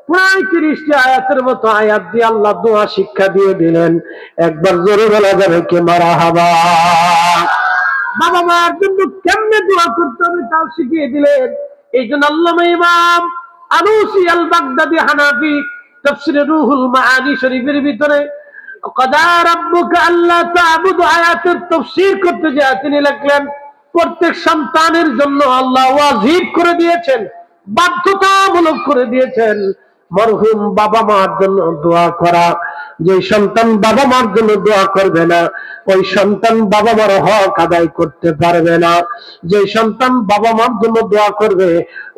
প্রায় 30টি আয়াতের মতো আয়াত দিয়ে আল্লাহ দোয়া শিক্ষা দিয়ে দিলেন। একবার জোরে বলা যাবে কি মারহাবা। বাবা মার জন্য কেমনে দোয়া করতে হবে তাও শিখিয়ে দিলেন। এই জন্য আল্লামা ইমাম আলুসি আল বাগদাদি হানাফি তাফসিরে রুহুল মাআনি শরীফের ভিতরে কাদা রাব্বুকা আল্লা তা'বুদু আয়াতের তাফসীর করতে যায় তিনি লিখলেন, প্রত্যেক সন্তানের জন্য আল্লাহ ওয়াজিব করে দিয়েছেন, বাধ্যতামূলক করে দিয়েছেন মরহুম বাবা মার জন্য দোয়া করা। যে সন্তান বাবা মার জন্য দোয়া করবে না, ওই সন্তান বাবা মার হক আদায় করতে পারবে না। যে সন্তান বাবা মার জন্য দোয়া করবে,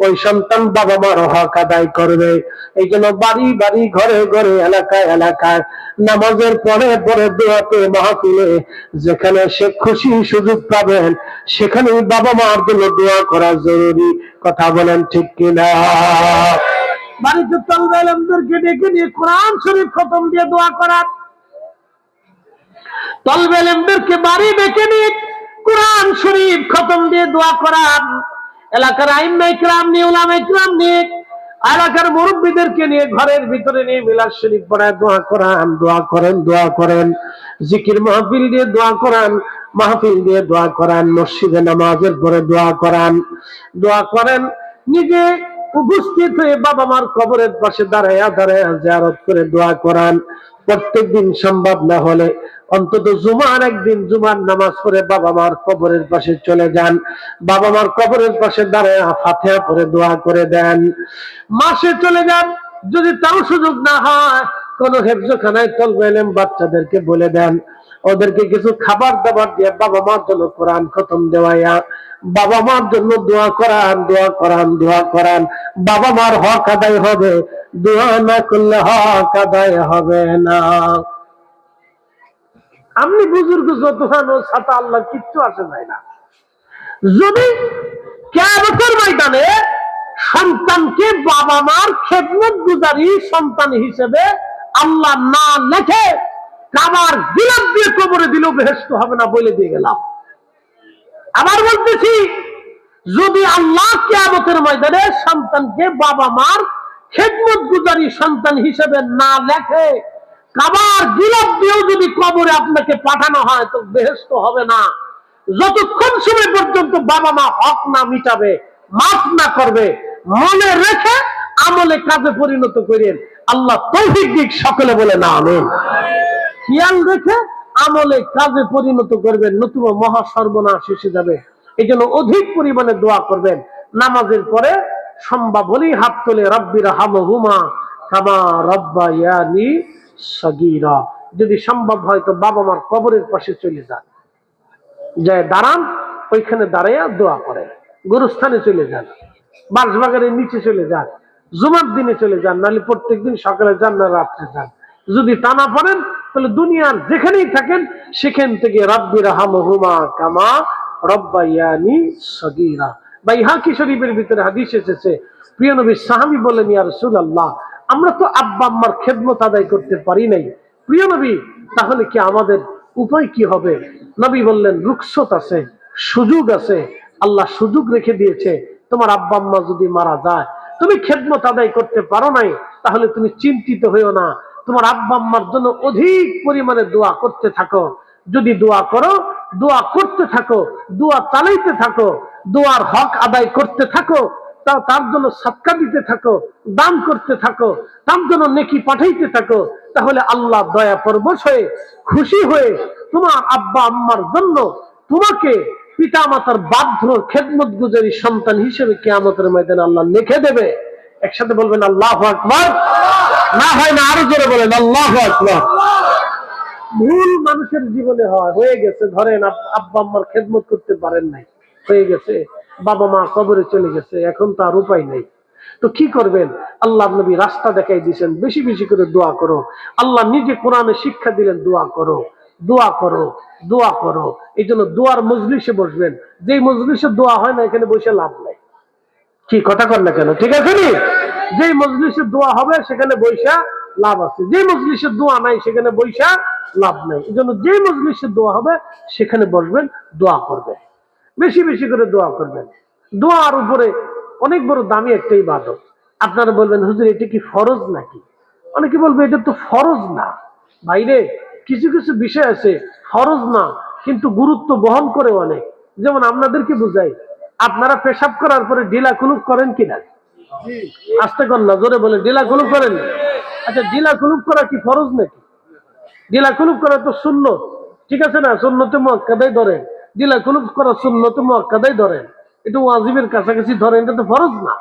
ওই সন্তান বাবা মার হক আদায় করবে। এই জন্য বাড়ি বাড়ি, ঘরে ঘরে, এলাকায় এলাকায় নামাজের পরে পরে দোয়াতে মাহফিলে যেখানে সে খুশি সুযোগ পাবেন সেখানেই বাবা মার জন্য দোয়া করা জরুরি। কথা বলেন ঠিক কিনা? বাড়িতে তালবে আলমদেরকে ডেকে নিয়ে কোরআন শরীফ খতম দিয়ে দোয়া করা, তালবে আলমদেরকে বাড়ি ডেকে নিয়ে কোরআন শরীফ খতম দিয়ে দোয়া করা, এলাকার আইম্মা ইকরাম নিয়ে, উলামা ইকরাম নিয়ে, এলাকার মুরব্বীদেরকে নিয়ে ঘরের ভিতরে নিয়ে মিলাদ শরীফ পড়ায় দোয়া করান। দোয়া করেন, দোয়া করেন, জিকির মাহফিল দিয়ে দোয়া করান, মাহফিল দিয়ে দোয়া করান, মসজিদে নামাজের পরে দোয়া করান, দোয়া করেন। নিজে উপস্থিত হয়ে বাবা মার কবরের পাশে দাঁড়ায়া দাঁড়ায়া জিয়ারত করে দোয়া করান। প্রত্যেকদিন সম্ভব না হলে অন্তত জুমার একদিন জুমার নামাজ পড়ে বাবা মার কবরের পাশে চলে যান, বাবা মার কবরের পাশে দাঁড়ায় ফাতিহা পড়ে দোয়া করে দেন। মাসে চলে যান, যদি তাও সুযোগ না হয় কোন হেফজখানায় তালবে ইলম বাচ্চাদেরকে বলে দেন, ওদেরকে কিছু খাবার দাবার দিয়ে বাবা মার জন্য কোরআন খতম দেওয়াইয়া বাবা মার জন্য দোয়া করান, দোয়া করান, দোয়া করান। বাবা মার হক আদায় হবে, দোয়া না করলে হক আদায় হবে না। আপনি বুজুর্গ যত হানো ছাতা আল্লাহ কিচ্ছু আসে যায় না। যদি কিয়ামতের ময়দানে সন্তানকে বাবা মার খেদমত গুজারি সন্তান হিসেবে আল্লাহ না লেখে কাবার গিলাপ দিয়ে কবরে দিলেও বেহেশত হবে না, বলে দিয়ে গেলাম। আবার বলতেছি, যদি আল্লাহ কিয়ামতের ময়দানে সন্তানকে বাবা মার খেদমত গুজারি সন্তান হিসেবে না লেখে কাবার গিলাপ দিয়েও যদি কবরে আপনাকে পাঠানো হয় তো বেহেশত হবে না, যতক্ষণ সময় পর্যন্ত বাবা মা হক না মিটাবে, মাফ না করবে। মনে রেখে আমলে কাজে পরিণত করেন। আল্লাহ তৌফিক দিক, সকলে বলে না আমিন। খেয়াল রেখে আমলে কাজে পরিণত করবেন, নতুবা মহা সর্বনাশ এসে যাবে। এই জন্য অধিক পরিমাণে দোয়া করবেন। নামাজের পরে সম্ভব হলেই হাত তোলে রব্বির হামহুমা কামা রব্বায়ানি সগীরা। যদি সম্ভব হয় তো বাবা মার কবরের পাশে চলে যান, যায় দাঁড়ান, ওইখানে দাঁড়াইয়া দোয়া করেন। গুরুস্থানে চলে যান, বাঁশবাগানের নিচে চলে যান, জুমার দিনে চলে যান, নাহলে প্রত্যেকদিন সকালে যান না রাত্রে যান। যদি টানা পড়েন তাহলে দুনিয়ার যেখানেই থাকেন সেখান থেকে রব্বির হামহুমা কামা রব্বায়ানি সগীরা। বাইহাকি শরীফের ভিতরে হাদিস এসেছে, প্রিয় নবী সাহাবী বলেন, ইয়া রাসূলুল্লাহ, আমরা তো আব্বা আম্মার খেদমত আদায় করতে পারি নাই, প্রিয় নবী তাহলে কি আমাদের উপায় কি হবে? নবী বললেন, রুখসত আছে, সুযোগ আছে, আল্লাহ সুযোগ রেখে দিয়েছে। তোমার আব্বা আম্মা যদি মারা যায়, তুমি খেদমত আদায় করতে পারো নাই, তাহলে তুমি চিন্তিত হইও না, তোমার আব্বা আম্মার জন্য অধিক পরিমাণে দোয়া করতে থাকো। যদি দোয়া করো, দোয়া করতে থাকো, দোয়া চালাইতে থাকো, দোয়ার হক আদায় করতে থাকো, তার জন্য সদকা দিতে থাকো, দান করতে থাকো, তার জন্য নেকি পাঠাইতে থাকো, তাহলে আল্লাহ দয়া পরবশ হয়ে খুশি হয়ে তোমার আব্বা আম্মার জন্য তোমাকে পিতা মাতার বাধ্য খেদমত গুজারি সন্তান হিসেবে কিয়ামতের ময়দানে আল্লাহ লিখে দেবে। একসাথে বলবেন আল্লাহু আকবার। না হয় না আরো জোরে বলেন আল্লাহু আকবার। ভুল মানুষের জীবনে হয়, হয়ে গেছে, ধরেন আব্বা আম্মার খেদমত করতে পারেন নাই, হয়ে গেছে, বাবা মা কবরে চলে গেছে, এখন তার উপায় নেই, তো কি করবেন? আল্লাহ নবী রাস্তা দেখাই দিয়েছেন, বেশি বেশি করে দোয়া করো। আল্লাহ নিজে কোরআনে শিক্ষা দিলেন, দোয়া করো, দোয়া করো, দোয়া করো। এই জন্য দোয়ার মজলিসে বসবেন। যে মজলিসে দোয়া হয় না এখানে বসে লাভ নাই। কি কথা কর না কেন? ঠিক আছে নি? যে মজলিসে দোয়া হবে সেখানে বৈশা লাভ আছে, যে মজলিসে দোয়া নাই সেখানে বৈশা লাভ নাই। এই জন্য যে মজলিসে দোয়া হবে সেখানে বসবেন, দোয়া করবেন, বেশি বেশি করে দোয়া করবেন। দোয়ার উপরে অনেক বড় দামি একটা ইবাদত। আপনারা বলবেন হুজুর এটা কি ফরজ নাকি? অনেকে বলবে এটা তো ফরজ না। বাইরে কিছু কিছু বিষয় আছে ফরজ না কিন্তু গুরুত্ব বহন করে অনেক। যেমন আপনাদেরকে বুঝাই, আপনারা পেশাব করার পরে ঢিলা কুলুপ করেন কিনা? আস্তে কর না, জোরে বলে, ঢিলা কুলুপ করেন? আচ্ছা, ঢিলা কুলুপ করা কি ফরজ নাকি? ঢিলা কুলুপ করা তো সুন্নত, ঠিক আছে না? সুন্নতে মুআক্কাদাই ধরেন, ঢিলা কুলুপ করা সুন্নতে মুআক্কাদাই ধরেন, এটা ওয়াজিবের কাছাকাছি ধরেন, এটা তো ফরজ না।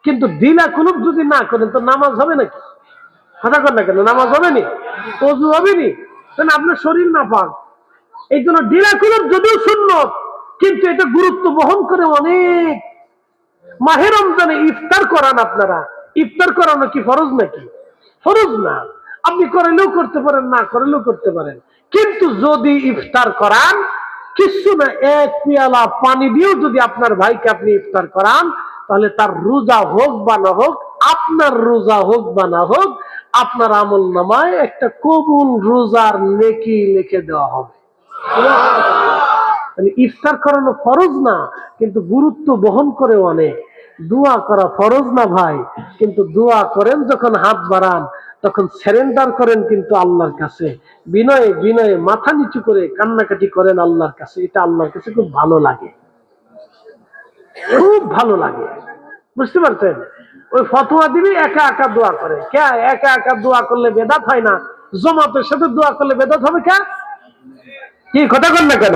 কিন্তু ঢিলা কুলুপ যদি না করেন তো নামাজ হবে নাকি? কথা কর না কেন? নামাজ হবে নি? ওযু হবে নি? কারণ আপনার শরীর না পাক। এই জন্য ঢিলা কুলুপ যদিও সুন্নত কিন্তু এটা গুরুত্ব বহন করে অনেক। মাহে রমজানে ইফতার করান আপনারা, ইফতার করানো কি ফরজ নাকি? ফরজ না। আপনি করলেও করতে পারেন, না করলেও করতে পারেন, কিন্তু যদি ইফতার করান কিছু না, এক পেয়ালা পানি দিয়েও যদি আপনার ভাইকে আপনি ইফতার করান, তাহলে তার রোজা হোক বা না হোক, আপনার রোজা হোক বা না হোক, আপনার আমল নামায় একটা কবুল রোজার নেকি লিখে দেওয়া হবে। মানে ইফতার করানো ফরজ না কিন্তু গুরুত্ব বহন করে অনেক। দোয়া করা ফরজ না ভাই, কিন্তু দোয়া করেন যখন হাত বাড়ান তখন সারেন্ডার করেন কিন্তু আল্লাহর কাছে, বিনয়ে বিনয়ে মাথা নিচু করে কান্নাকাটি করেন আল্লাহর কাছে। এটা আল্লাহর কাছে খুব ভালো লাগে, খুব ভালো লাগে। বুঝতে পারছেন? ওই ফতোয়া দিবি একা একা দোয়া করে কে? একা একা দোয়া করলে বেদাত হয় না? জমাতের সাথে দোয়া করলে বেদাত হবে কে? কি কথা কন না কেন?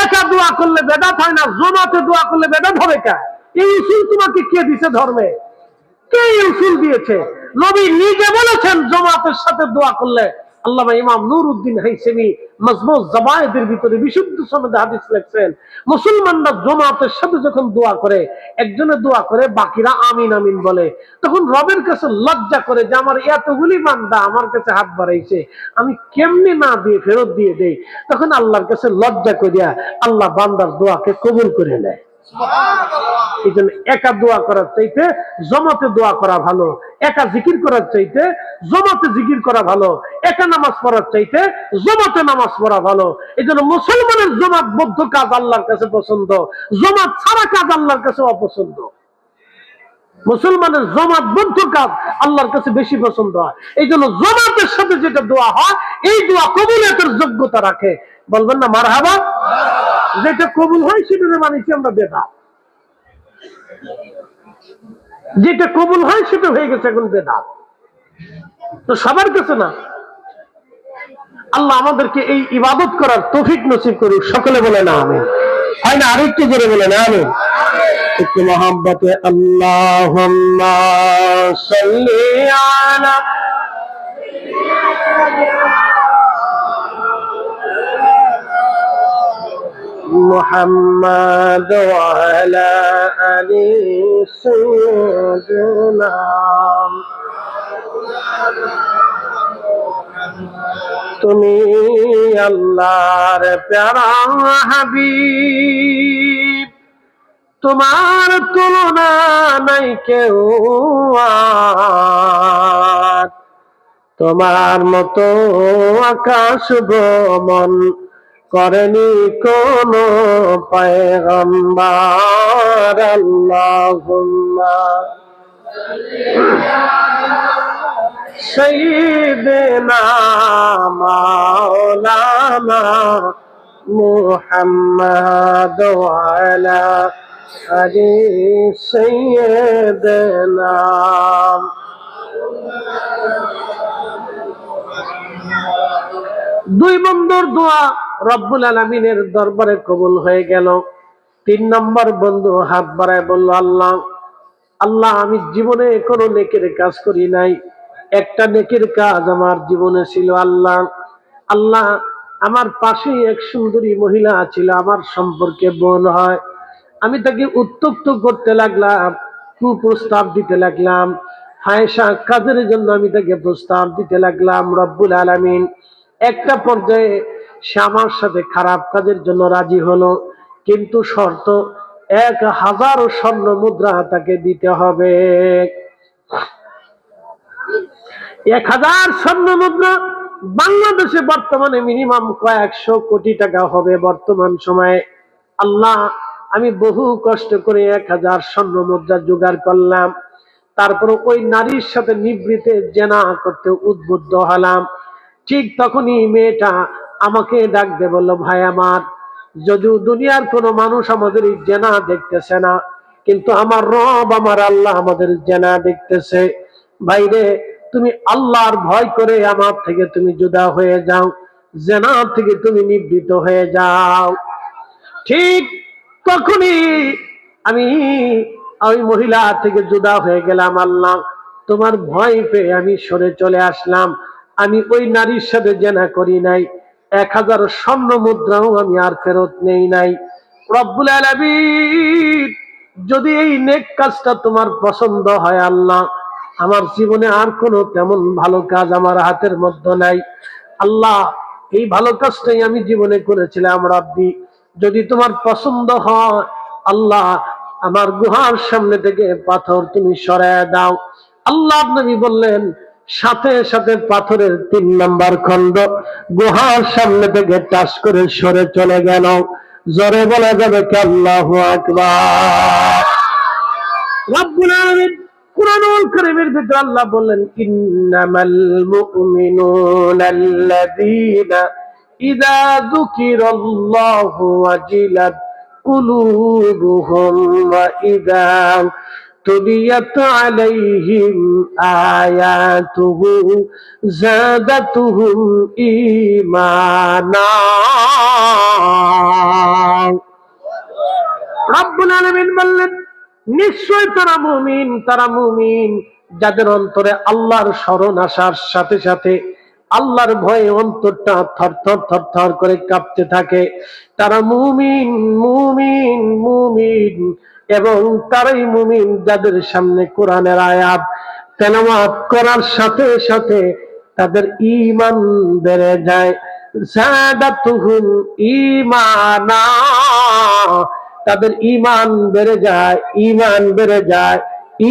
একা দোয়া করলে বেদাত হয় না, জমাতে দোয়া করলে বেদাত হবে কে? এই উসুল তোমাকে কে দিয়েছে ধর্মে? কে এই উসুল দিয়েছে? নবী নিজে বলেছেন জমাতের সাথে দোয়া করলে। আল্লামা ইমাম নুরউদ্দিন হাইসেমি মাজমুজ জাবায়েদের ভিতরে বিশুদ্ধ সনদে হাদিস লিখছেন, মুসলমানরা জমাতের সাথে যখন দোয়া করে, একজনে দোয়া করে বাকিরা আমিন আমিন বলে, তখন রবের কাছে লজ্জা করে যে আমার এতগুলি বান্দা আমার কাছে হাত বাড়াইছে, আমি কেমনে না দিয়ে ফেরত দিয়ে দেই। তখন আল্লাহর কাছে লজ্জা করিয়া আল্লাহ বান্দার দোয়াকে কবুল করে নেয়। এই জন্য একা দোয়া করার চাইতে জমাতে দোয়া করা ভালো, একা জিকির করার চাইতে জমাতে জিকির করা ভালো, একা নামাজ পড়ার চাইতে জমাতে নামাজ পড়া ভালো। এই জন্য মুসলমানের জমাতবদ্ধ কাজ আল্লাহর কাছে পছন্দ, জমাত ছাড়া কাজ আল্লাহর কাছে অপছন্দ। মুসলমানের জমাতবদ্ধ কাজ আল্লাহর কাছে বেশি পছন্দ হয়। এই জন্য জমাতের সাথে যেটা দোয়া হয় এই দোয়া কবুলিয়তের যোগ্যতা রাখে। বলবেন না মারহাবা? যেটা কবুল হয় সেটা মানিছি আমরা বেদাত, যেটা কবুল হয় সেটা হয়ে গেছে এখন বেদাত। তো সবার কাছে না। আল্লাহ আমাদেরকে এই ইবাদত করার তৌফিক নসিব করুক, সকলে বলে না আমিন। হয় না? আরেকটু জোরে বলে না আমিন। একটু মহব্বতে আল্লাহুম্মা সাল্লি আলা মুহাম্মাদ ওয়া আলা আলি সাইয়্যিদিনা। তুমি আল্লাহর প্যারা হাবিব, তোমার তুলনা নাই কেউ আর, তোমার মতো আকাশ ভ্রমণ করেনি কোন পয়গম্বর। আল্লাহুম্মা সাইয়্যিদিনা মাওলানা মুহাম্মাদ ওয়া আলা আলি সাইয়্যিদিনা। দুই বন্ধুর দোয়া রব্বুল আলামিনের দরবারে কবুল হয়ে গেল। 3 নম্বর বন্ধু হাত বাড়ায় বলল, আল্লাহ আল্লাহ আমি জীবনে কোনো নেকের কাজ করি নাই, একটা নেকের কাজ আমার জীবনে ছিল। আল্লাহ আল্লাহ আমার পাশে এক সুন্দরী মহিলা ছিল, আমার সম্পর্কে বোন হয়, আমি তাকে উত্তক্ত করতে লাগলাম, কুপ্রস্তাব দিতে লাগলাম, ফায়সা কাজের জন্য আমি তাকে প্রস্তাব দিতে লাগলাম। রব্বুল আলামিন একটা পর্যায়ে সে আমার সাথে খারাপ কাজের জন্য রাজি হলো, কিন্তু শর্ত 1000 স্বর্ণ মুদ্রা তাকে দিতে হবে। 1000 স্বর্ণ মুদ্রা বাংলাদেশে বর্তমানে মিনিমাম কয়েকশো কোটি টাকা হবে বর্তমান সময়ে। আল্লাহ আমি বহু কষ্ট করে 1000 স্বর্ণ মুদ্রা জোগাড় করলাম, তারপর ওই নারীর সাথে নিবৃতে জেনা করতে উদ্বুদ্ধ হলাম। ঠিক তখনই মেয়েটা আমাকে ডাক দিয়ে বলল, ভাই আমার, যদিও দুনিয়ার কোনো মানুষ আমাদের এই জেনা দেখতেছে না, কিন্তু আমার রব, আমার আল্লাহ আমাদের জেনা দেখতেছে। ভাইরে, তুমি আল্লাহর ভয় করে আমার থেকে তুমি জুদা হয়ে যাও, জেনা থেকে তুমি নিবৃত হয়ে যাও। ঠিক তখনই আমি ওই মহিলা থেকে জুদা হয়ে গেলাম। আল্লাহ, তোমার ভয় পেয়ে আমি সরে চলে আসলাম। আমি ওই নারীর সাথে জেনা করি নাই, 1000 স্বর্ণ মুদ্রাও আমি আর ফেরত নেই নাই। রব্বুল আলামিন, যদি এই নেক কাজটা তোমার পছন্দ হয় আল্লাহ, আমার জীবনে আর কোনো তেমন ভালো কাজ আমার হাতের মধ্যে নাই। আল্লাহ, এই ভালো কাজটাই আমি জীবনে করেছিলাম। রাব্বি, যদি তোমার পছন্দ হয় আল্লাহ, আমার গুহার সামনে থেকে পাথর তুমি সরায় দাও। আল্লাহ নবী বললেন, সাথে সাথে পাথরের 3 নাম্বার খন্ড গুহার সামনে থেকে টাচ করে সরে চলে গেল। জোরে বলা যাবে কি আল্লাহু আকবার। রব্বুল আলামিন কুরআনুল কারীমের ভিতরে আল্লাহ বললেন, ইন্নামাল মুমিনুনা আল্লাযীনা ইযা যুকিরাল্লাহু ওয়াজিলাত কুলুবুহুম ওয়া ইযা তুলিয়াত আলাইহিম আয়াতুহু যাদাতুহুম ঈমানা। রব্বুল আলামিন বললেন, নিশ্চয় তারা মুমিন, তারা মুমিন যাদের অন্তরে আল্লাহর স্মরণ আসার সাথে সাথে আল্লাহর ভয়ে অন্তরটা থরথর থরথর করে কাঁপতে থাকে। তারা মুমিন, মুমিন, মুমিন। এবং তারাই মুমিন যাদের সামনে কোরআনের আয়াত তেলাওয়াত করার সাথে সাথে তাদের ঈমান বেড়ে যায়। যাদাতুহুম ঈমানা, তাদের ঈমান বেড়ে যায়, ঈমান বেড়ে যায়,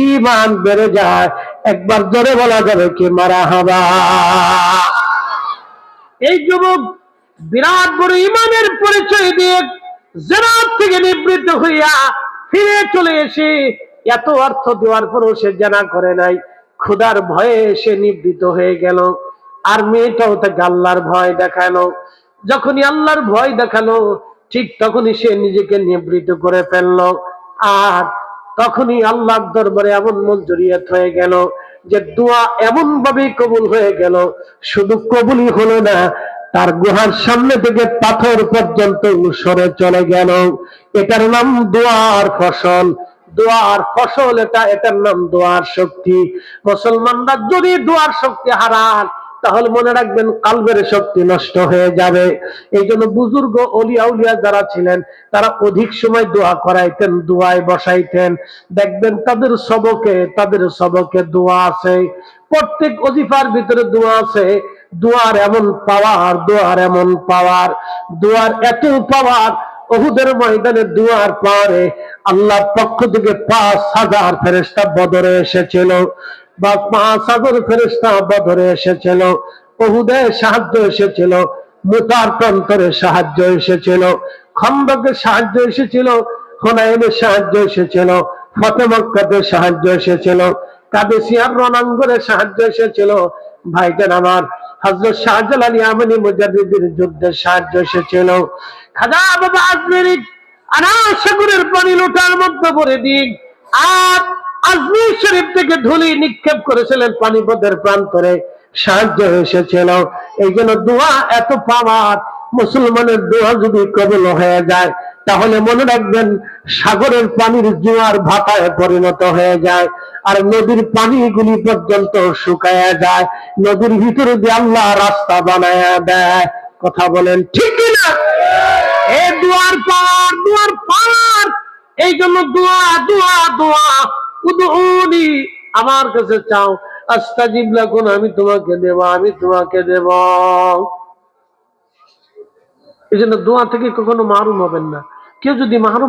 ঈমান বেড়ে যায়। একবার জোরে বলা যাবে কি মারহাবা। এই যুবক বিরাট বড় ঈমানের পরিচয় দিয়ে জিনাত থেকে নিবৃত্ত হইয়া ফিরে চলে এসে এত অর্থ দেওয়ার পরও সে জিনা করে নাই, ক্ষুধার ভয়ে সে নিবৃত্ত হয়ে গেল। আর মেয়েটাও তাকে আল্লাহর ভয় দেখালো। যখনই আল্লাহর ভয় দেখালো, ঠিক তখনই সে নিজেকে নিবৃত্ত করে ফেললো। আর তখনই আল্লাহর দরবারে এমন মঞ্জুরিয়ত হয়ে গেল যে দোয়া এমন ভাবে কবুল হয়ে গেল। শুধু কবুলই হলো না, তার গুহার সামনে থেকে পাথর পর্যন্ত সরে চলে গেল। এটার নাম দোয়ার ফসল। দোয়ার ফসল এটা, এটার নাম দোয়ার শক্তি। মুসলমানরা যদি দোয়ার শক্তি হারান, তাহলে মনে রাখবেন কালবের শক্তি নষ্ট হয়ে যাবে। এই জন্য বুজুর্গ অলিয়া উলিয়া যারা ছিলেন, তারা অধিক সময় দোয়া করাইতেন, দোয়ায় বসাইতেন। দেখবেন তাদের সবকে দোয়া আছে। প্রত্যেক ওজিফার ভিতরে দোয়া আছে। দোয়ার এমন পাওয়ার, দোয়ার এমন পাওয়ার, দোয়ার এত পাওয়ার, উহুদের ময়দানে দোয়ার পাওয়ারে আল্লাহর পক্ষ থেকে 5000 ফেরেশতা বদরে এসেছিল, বা 5000 ফেরেশতা বদরে এসেছিল। উহুদে সাহায্য এসেছিল, মুতার প্রান্তরে সাহায্য এসেছিল, খন্দকে সাহায্য এসেছিল, হুনাইনের সাহায্য এসেছিল, ফতে মক্কাতে সাহায্য এসেছিল, কাদেসিয়ার রণাঙ্গনে সাহায্য এসেছিল। ভাইজান আমার, হযরত শাহজালাল ইয়ামানি মুজাদ্দিদের যুদ্ধে সাহায্য এসেছিল। খাজা বাবা আজমিরি আনার সাগরের পানি লোটার মধ্যে ভরে দিক আর আজমির শরীফ থেকে ধুলি নিক্ষেপ করেছিলেন পানিপথের প্রান্তরে, সাহায্য এসেছিল। এই জন্য দোয়া এত পাওয়ার। মুসলমানের দোয়া যদি কবুল হয়ে যায়, তাহলে মনে রাখবেন সাগরের পানির জোয়ার ভাটায় পরিণত হয়ে যায়, আর নদীর পানিগুলি পর্যন্ত শুকায়া যায়। নদীর ভিতরে দিয়ে আল্লাহ রাস্তা বানায়া দেয়। কথা বলেন ঠিক কিনা? এই দোয়ার পাওয়ার, দোয়ার পাওয়ার। এই জন্য দোয়া, দোয়া, দোয়া। উদউনি, আমার কাছে চাও, আস্তাজিব লাকুম, আমি তোমাকে দেব, আমি তোমাকে দেব। এই জন্য দোয়া থেকে কখনো মারুম হবেন না। কেউ যদি মাহরুম